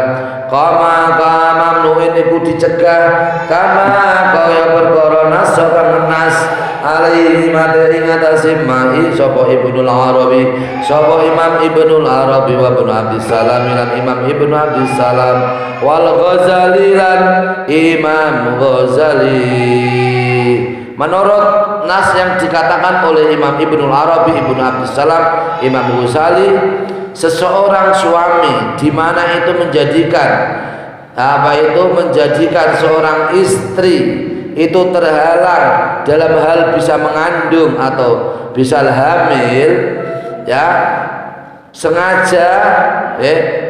kama mamnuun iku dicegah kama kaya perkara nas kang nas alaihi materi ngatasi mai sapa Ibnul Arabi sapa Imam Ibnul Arabi wa Ibnu Abdissalam lan Imam Ibnu Abdissalam wal Ghazali lan Imam Ghazali. Menurut nas yang dikatakan oleh Imam Ibnul Arabi, Ibnu Abdissalam, Imam Ghazali, seseorang suami di mana itu menjadikan seorang istri itu terhalang dalam hal bisa mengandung atau bisa hamil, ya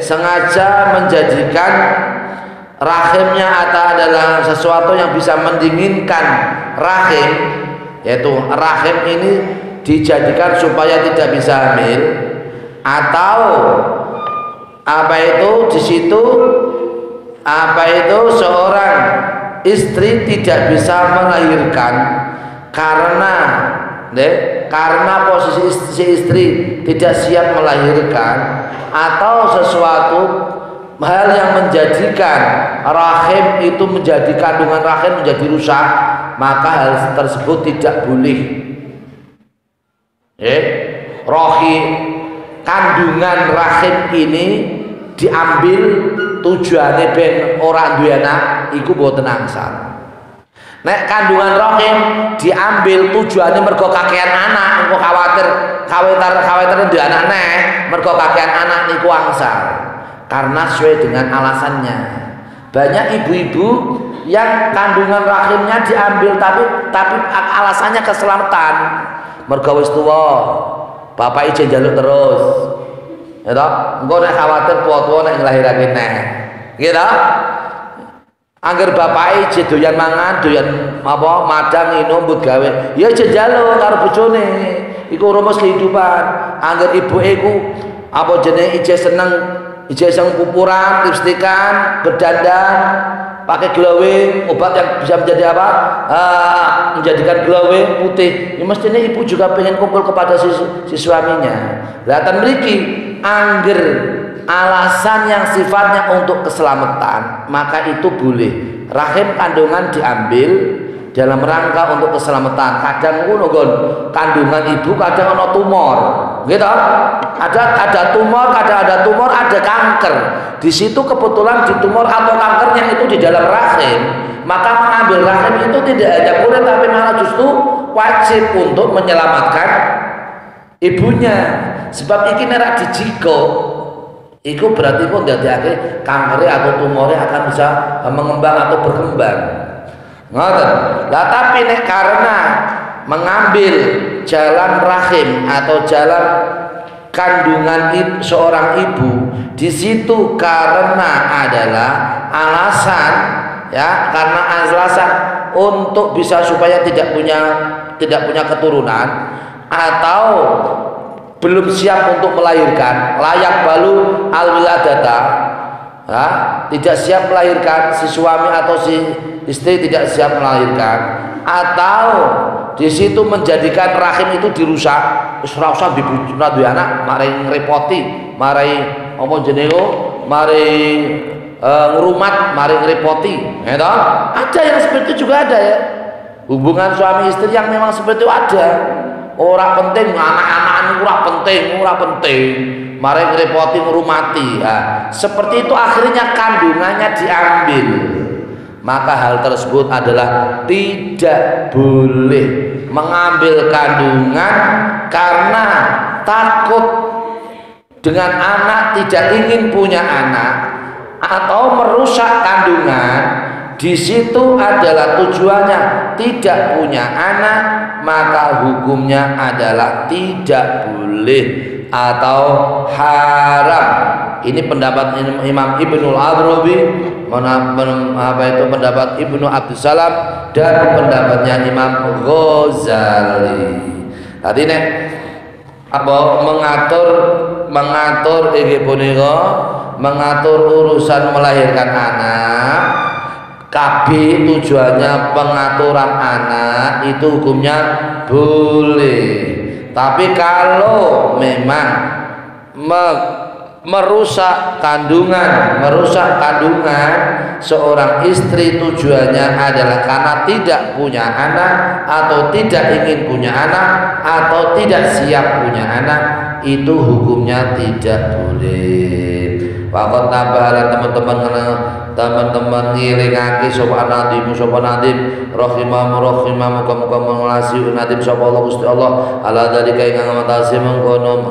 sengaja menjadikan rahimnya atau adalah sesuatu yang bisa mendinginkan rahim, yaitu rahim ini dijadikan supaya tidak bisa hamil, atau di situ seorang istri tidak bisa melahirkan karena posisi istri tidak siap melahirkan, atau sesuatu hal yang menjadikan rahim itu kandungan rahim menjadi rusak, maka hal tersebut tidak boleh. Kandungan rahim ini diambil tujuannya ben ora duwe anak iku mboten angsal. Nek kandungan rahim diambil tujuannya mergo kakean anak, engko khawatir duwe anak mergo kakean anak niku angsal. Karena sesuai dengan alasannya. Banyak ibu-ibu yang kandungan rahimnya diambil tapi alasannya keselamatan. Mergo wis tuwa, bapak ijen njaluk terus. Ya toh, engko nek khawatir tuwa-tuwa nek nglahirake neh. Nggih toh? Angger bapak ijen doyan mangan, doyan madang minum mbut gawe, ya ijen njaluk karo bojone. Iku rumus kehidupan. Angger ibuke iku ijen seneng pupuran, lipstikan, berdandan, pakai glowing, obat yang bisa menjadi apa? Menjadikan glowing putih. Ya mestinya ibu juga pengen kumpul kepada si suaminya. Latan mriki angger alasan yang sifatnya untuk keselamatan, maka itu boleh. Rahim kandungan diambil dalam rangka untuk keselamatan. Kadang kandungan ibu kadang ada tumor, gitu. Ada tumor, kadang ada tumor, ada kanker. Di situ kebetulan di tumor atau kankernya itu di dalam rahim, maka mengambil rahim itu tidak hanya boleh, tapi malah justru wajib untuk menyelamatkan ibunya. Sebab ini nerak dijiko, itu berarti pun dadekake kankernya atau tumornya akan bisa mengembang atau berkembang. Ngoten. Lah tapi nek karena mengambil jalan rahim atau jalan kandungan seorang ibu, di situ karena adalah alasan, ya, karena alasan untuk bisa supaya tidak punya keturunan atau belum siap untuk melahirkan, layak balu al-wiladata, ya, tidak siap melahirkan, si suami atau si istri tidak siap melahirkan, atau di situ menjadikan rahim itu dirusak, wis ora usah dibujuk duwe anak, mari ngrepoti, mari apa jenenge, mari ngrumat, mari ngrepoti, ya toh? Ada yang seperti itu juga ada, ya. Hubungan suami istri yang memang seperti itu ada. Ora penting anak-anak ora penting. Mari ngrepoti ngrumati, ya. Seperti itu akhirnya kandungannya diambil. Maka hal tersebut adalah tidak boleh mengambil kandungan karena takut dengan anak, tidak ingin punya anak atau merusak kandungan. Di situ adalah tujuannya tidak punya anak, maka hukumnya adalah tidak boleh atau haram. Ini pendapat Imam Ibnul Arabi, pendapat Ibnu Abdussalam, dan pendapatnya Imam Ghazali. Tadi nek apa mengatur iki punika, mengatur urusan melahirkan anak, kabeh tujuannya pengaturan anak, itu hukumnya boleh. Tapi kalau memang merusak kandungan seorang istri, tujuannya adalah karena tidak punya anak atau tidak ingin punya anak atau tidak siap punya anak, itu hukumnya tidak boleh. Waktu nabaran teman-teman ngilingake sapa nadim rahimah muga-muga mengelasi nadim sapa Allah Gusti Allah ala dalika ing ngatasi mengkono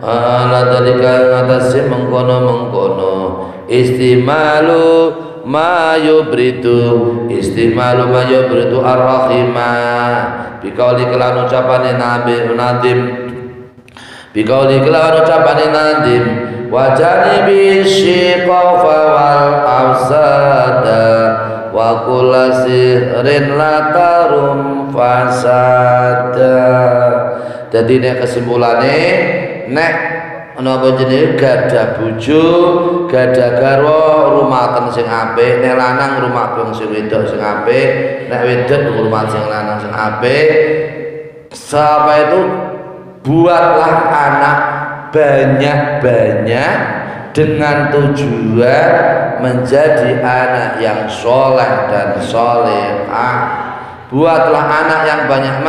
ala dalika ing ngatasi mengkono istimalu ma yubritu ar-rahimah bikauli kelan ucapane nadim wajani bisyiqafa wal afsada wa kulasirin latarum fasada. Jadi nek kesimpulannya, nek napa jenenge gadah bojo, gadah garwa, rumaten sing apik, nek lanang rumaten sing wedok sing apik, nek wedok rumaten sing lanang sing apik. Sampai itu buatlah anak banyak-banyak dengan tujuan menjadi anak yang soleh dan solehah. Buatlah anak yang banyak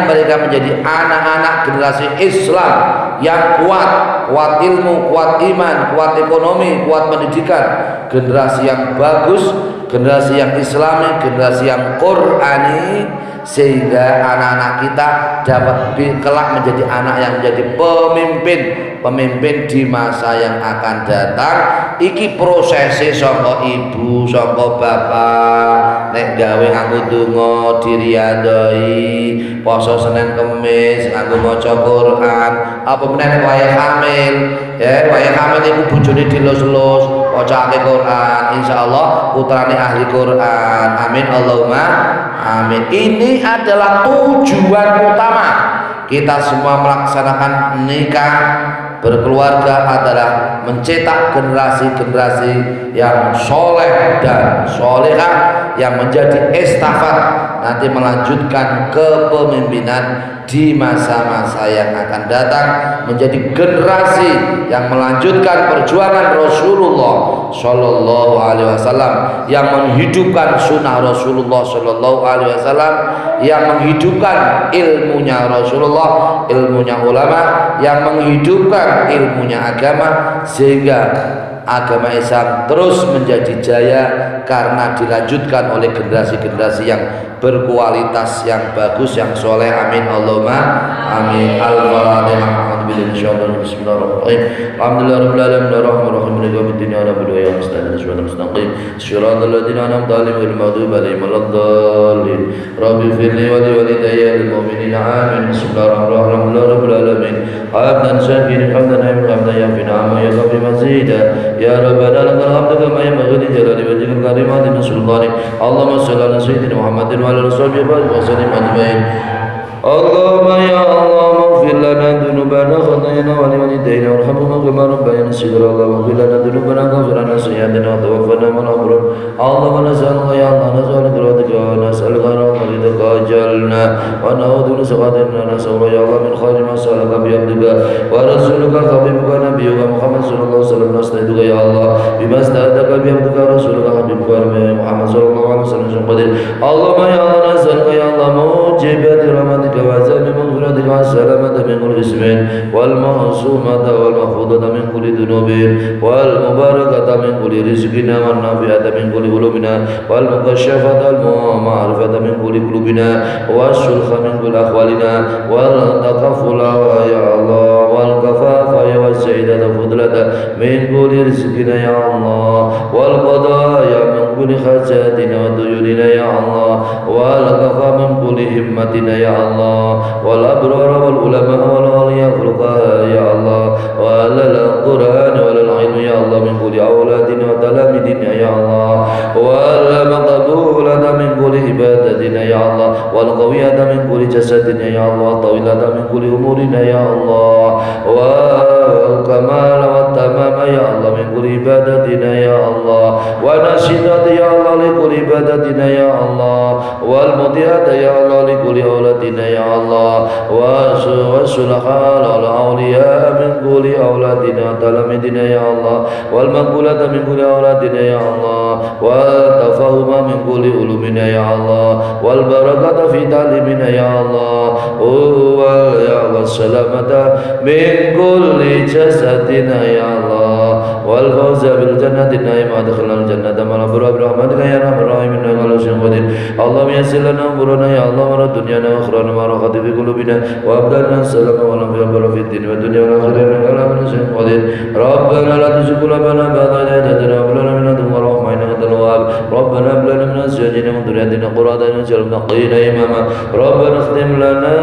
mereka menjadi anak-anak generasi Islam yang kuat ilmu, kuat iman, kuat ekonomi, kuat pendidikan, generasi yang bagus, generasi yang Islami, generasi yang Qur'ani, sehingga anak-anak kita dapat kelak menjadi anak yang menjadi pemimpin di masa yang akan datang. Iki prosesnya saka ibu, saka bapak, nek gawe nganggo donga diriyadai, poso Senin Kamis nganggo maca Quran, apa meneh wayah hamil, ya wayah hamil iku bojone dilus-lus wacake Quran, insyaallah putrane ahli Quran. Amin Allahumma amin. Ini adalah tujuan utama kita semua melaksanakan nikah berkeluarga adalah mencetak generasi-generasi yang soleh dan solehah yang menjadi estafet nanti melanjutkan kepemimpinan di masa-masa yang akan datang, menjadi generasi yang melanjutkan perjuangan Rasulullah Shallallahu Alaihi Wasallam, yang menghidupkan sunnah Rasulullah Shallallahu Alaihi Wasallam, yang menghidupkan ilmunya Rasulullah, ilmunya ulama, yang menghidupkan ilmunya agama, sehingga agama Islam terus menjadi jaya karena dilanjutkan oleh generasi-generasi yang berkualitas, yang bagus, yang soleh. Amin Allahumma amin. Al-Fatihah. Bismillahirrahmanirrahim. Alhamdulillahirabbil alamin arrahmanirrahim maliki yaumiddin iyyaka na'budu wa iyyaka nasta'in ihdinas mustaqim shiratal ladzina an'amta 'alaihim ghairil maghdubi 'alaihim waladdallin. Rabbi ighfirli wa li walidayya wal mu'minina amin. Bismillahirrahmanirrahim alamin. Hamdan syakirin hamdan hamdan hamdan ya fina'ama ya qabli mazida ya rabbana lakal hamdu kama yanbaghi li jalali wajhikal karim wa li sultani. Allahumma shalli ala sayyidina Muhammadin wa ala alihi wa sallim ajma'in. Allahumma ya Allah maghfir lana dhunubana khatayana wa liwalidayna warhamhuma kama rabbayana shighra. Allahumma maghfir lana dhunubana wa ghfir lana sayyi'atina wa tawaffana ma'al abrar. Allahumma nas'aluka ya Allah nas'aluka ridhaka wa nas'aluka ridhaka ajalna wa na'udzu min sakhatika nas'aluka ya Allah min khairi ma sa'alaka bi abdika wa rasuluka habibuka nabiyyuka Muhammad sallallahu alaihi wasallam. Nas'aluka ya Allah bima sta'adaka bi abdika rasuluka habibuka Muhammad sallallahu alaihi wasallam. Allahumma ya Allah nas'aluka ya Allah mujibati rahmatika وعزام مغفرتك والسلامة من كل اسم والمعصومة والمحفوظة من كل ذنوب والمباركة من كل رزقنا والنافعة من كل علومنا والمكشفة والمعرفة من كل قلوبنا والشلخ من كل أحوالنا والتكفل يا الله والكفاف والسعادة فضلة من كل رزقنا يا الله والقضاء من كل حاجاتنا وديوننا يا الله والكفاف من كل همتنا يا الله والأبرار والعلماء والأولياء والفقهاء يا الله وعلى القرآن وعلى العلم يا الله من كل أولادنا وتلاميذنا يا الله والمقبولة من كل عبادتنا يا الله والقوية من كل جسدنا يا الله والطويلة من كل أمورنا يا الله والكمال والتمام يا الله من كل عبادتنا يا الله ونشدة يا الله لكل عبادتنا يا الله والمطيعة يا الله لكل أولادنا يا الله والصلحاء والأولياء من كل أولادنا وتلاميذنا يا الله والمقبولة من كل أولادنا يا الله والتفهم من كل علومنا يا الله والبركة في تعليمنا يا الله والسلامة من كل جسدنا يا الله والفوز بالجنة النعيم وادخلنا الجنة مع الأبرار برحمتك يا أرحم الراحمين إنك على كل شيء قدير. اللهم يسر لنا أمورنا يا الله ورد دنيانا وأخرانا ما راحت في قلوبنا وأبدلنا السلام والعافية في الدين والدنيا والآخرة إنك على كل شيء قدير. ربنا لا تزغ قلوبنا بعد إذ هديتنا وهب لنا من لدنك رحمة إنك أنت الوهاب. ربنا هب لنا من أزواجنا وذرياتنا قرة أعين واجعلنا للمتقين إماما. ربنا اختم لنا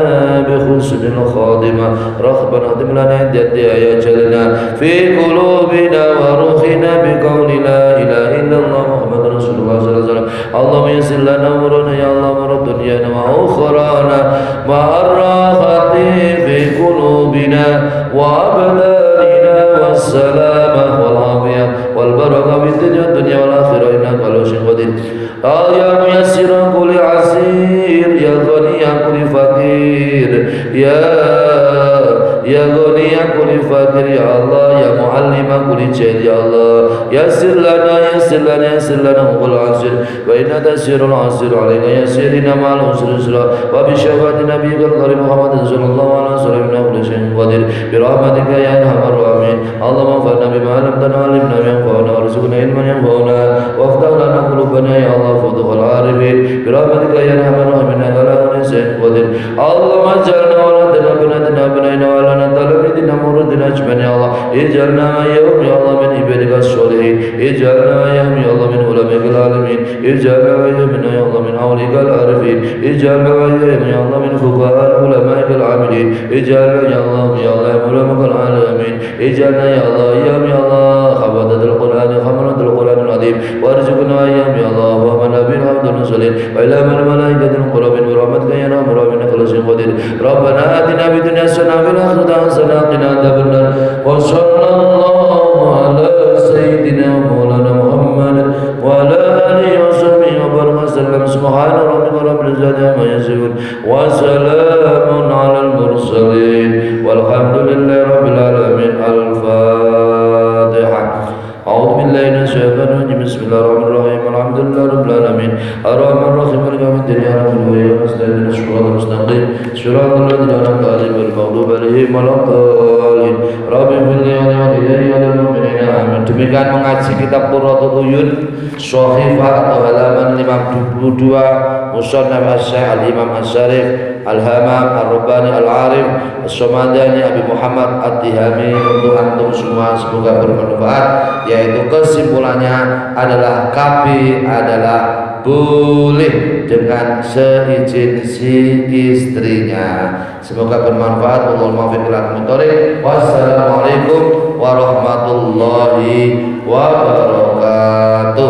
بحسن الخاتمة. ربنا اختم لنا عند أجلنا في قلوبنا وروحنا بقول لا إله إلا الله محمد رسول الله صلى الله عليه وسلم. اللهم يسر لنا أمورنا يا الله أمور دنيانا وأخرانا مع الراحة في قلوبنا وأبداننا والسلامة والعافية والبركة في الدنيا والآخرة إنك على كل شيء قدير. يا ميسر كل عسير يا غني كل فقير يا غني كل فقير يا الله يا معلم كل جهل يا الله يسر لنا كل عسير وإن تسير العسير علينا يسيرنا مع العسر يسرا وبشفاعة نبيك الكريم محمد صلى الله عليه وسلم إنه كل شيء قدير برحمتك يا أرحم الراحمين. اللهم انفعنا بما علمتنا وعلمنا ما ينفعنا وارزقنا علما ينفعنا وافتح لنا قلوبنا يا الله فوضى العارفين برحمتك يا أرحم الراحمين إنك على كل شيء قدير. اللهم اجعلنا ولدنا بناتنا بنينا ولنا تلاميذنا موردنا أجمعين يا الله. اجعلنا يوم يا الله من عبادك الصالحين. اجعلنا يوم يا الله من علمائك العالمين. اجعلنا يوم يا الله من أولياءك العارفين. اجعلنا يوم يا الله من فقهاء علمائك العاملين. اجعلنا يا الله من علمائك العالمين. اجعلنا يا الله يوم يا الله حفظة القرآن حملة القرآن العظيم وارزقنا يوم يا الله ومن alamin hamdul mursalin wa ila malaikatil muqarrabin bi rahmatika ya arhamar rahimin ikhlasin qadir rabbana atina fid dunya hasanah wa fil akhirati hasanah wa qina adzabannar wa sallallahu ala sayyidina maulana muhammad wa ala alihi wa sahbihi wa baraka sallam subhana rabbika rabbil izzati amma yasifun wa salamun alal mursalin walhamdulillahi rabbil alamin al-fatihah. A'udzu billahi minasy syaithanir rajim. Bismillahirrahmanirrahim. Alhamdulillahi rabbil alamin. Arrahmanir rahim. Maliki yaumiddin. Iyyaka na'budu wa iyyaka nasta'in. Shiratal mustaqim. Shiratal ladzina an'amta 'alaihim ghairil maghdubi 'alaihim waladdallin. Rabbi ighfirli wa li walidayya wa lil mu'minina amin. Demikian mengaji kitab Qurratul Uyun Shahifah atau halaman 52 Musannaf Asy-Syaikh Al-Imam Asy-Syarif Al-Hamam Ar-Rabbani Al-Arif As-Samadani Abi Muhammad At-Tihami. Untuk antum semua semoga bermanfaat, yaitu kesimpulannya adalah kafi adalah boleh dengan seizin si istrinya. Semoga bermanfaat. Wassalamualaikum warahmatullahi wabarakatuh.